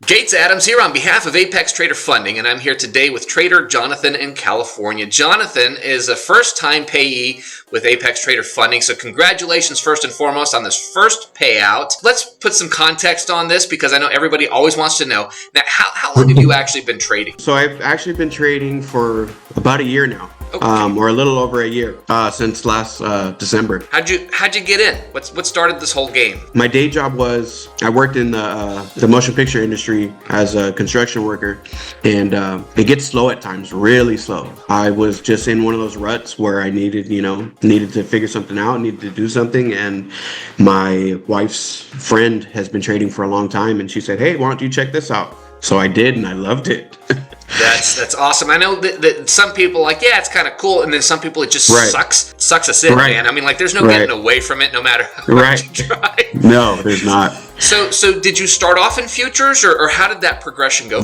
Gates Adams here on behalf of Apex Trader Funding, and I'm here today with trader Jonathan in California. Jonathan is a first-time payee with Apex Trader Funding, so congratulations first and foremost on this first payout. Let's put some context on this because I know everybody always wants to know. Now, how long have you actually been trading? So I've actually been trading for about a year now. Okay. Or a little over a year, since last December. How'd you get in? What started this whole game? My day job was I worked in the motion picture industry as a construction worker, and it gets slow at times, really slow. I was just in one of those ruts where I needed to figure something out, needed to do something, and my wife's friend has been trading for a long time, and she said, "Hey, why don't you check this out?" So I did, and I loved it. That's awesome. I know that some people like, yeah, it's kind of cool, and then some people it just sucks us in, man. I mean, like, there's no getting away from it, no matter how much you try. No, there's not. So did you start off in futures, or how did that progression go?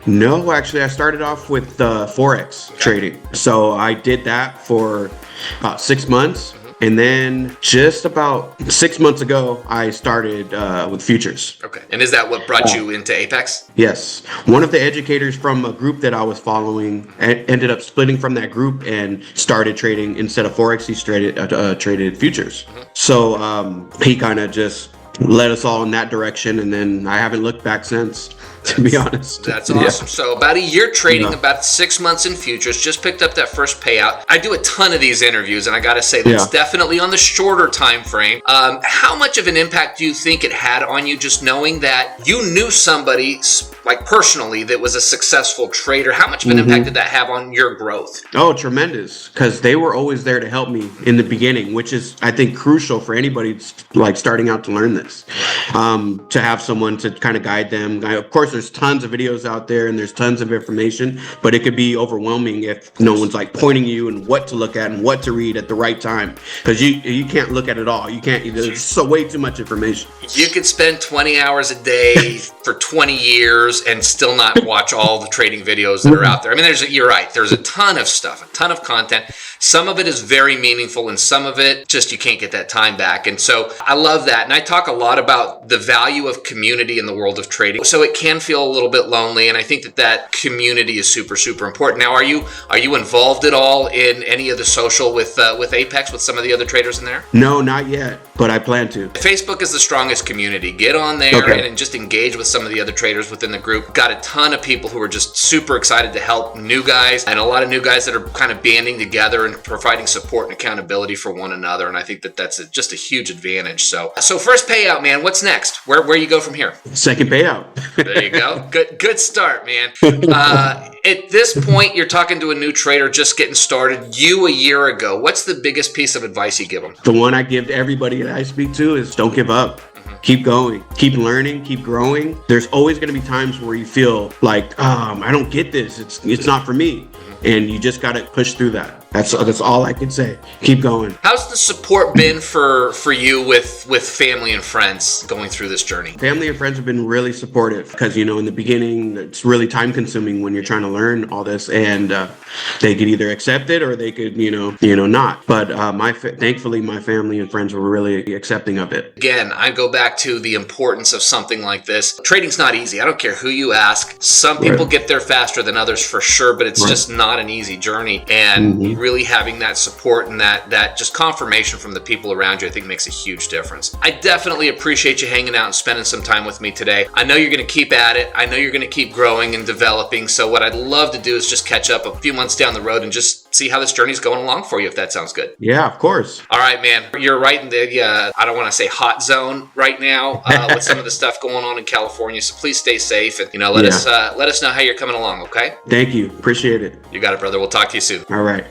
No, actually, I started off with Forex trading. So I did that for about 6 months. And then just about 6 months ago, I started with futures. Okay. And is that what brought you into Apex? Yes. One of the educators from a group that I was following ended up splitting from that group and started trading. Instead of Forex, he traded futures. So he kind of just led us all in that direction. And then I haven't looked back since. To be honest. That's awesome. Yeah. So about a year trading, about 6 months in futures, just picked up that first payout. I do a ton of these interviews, and I got to say that's definitely on the shorter time frame. How much of an impact do you think it had on you just knowing that you knew somebody like personally that was a successful trader? How much of an impact did that have on your growth? Oh, tremendous, because they were always there to help me in the beginning, which is, I think, crucial for anybody like starting out to learn this. To have someone to kind of guide them. Of course, there's tons of videos out there and there's tons of information, but it could be overwhelming if no one's like pointing you and what to look at and what to read at the right time, because you can't look at it all. You can't. There's so way too much information. You could spend 20 hours a day for 20 years and still not watch all the trading videos that are out there. I mean, you're right. There's a ton of stuff, a ton of content. Some of it is very meaningful, and some of it just you can't get that time back. And so I love that. And I talk a lot about the value of community in the world of trading. So it can feel a little bit lonely, and I think that community is super, super important. Now, are you involved at all in any of the social with Apex, with some of the other traders in there? No, not yet, but I plan to. Facebook is the strongest community. Get on there and just engage with some of the other traders within the group. Got a ton of people who are just super excited to help new guys, and a lot of new guys that are kind of banding together and providing support and accountability for one another. And I think that's just a huge advantage. So first payout, man. What's next? Where you go from here? Second payout. There you go. Good start, man. At this point, you're talking to a new trader just getting started. You a year ago. What's the biggest piece of advice you give them? The one I give to everybody that I speak to is don't give up. Keep going, keep learning, keep growing. There's always going to be times where you feel like, I don't get this. It's not for me. And you just got to push through that. That's all I can say. Keep going. How's the support been for you with family and friends going through this journey? Family and friends have been really supportive because, in the beginning, it's really time consuming when you're trying to learn all this, and they could either accept it or they could, not. But thankfully, my family and friends were really accepting of it. Again, I go back to the importance of something like this. Trading's not easy. I don't care who you ask. Some people get there faster than others for sure, but it's just not an easy journey. And really having that support and that just confirmation from the people around you, I think makes a huge difference. I definitely appreciate you hanging out and spending some time with me today. I know you're going to keep at it. I know you're going to keep growing and developing. So what I'd love to do is just catch up a few months down the road and just see how this journey's going along for you, if that sounds good. Yeah, of course. All right, man. You're right in the, I don't want to say hot zone right now with some of the stuff going on in California. So please stay safe and, let us know how you're coming along, okay? Thank you. Appreciate it. You got it, brother. We'll talk to you soon. All right.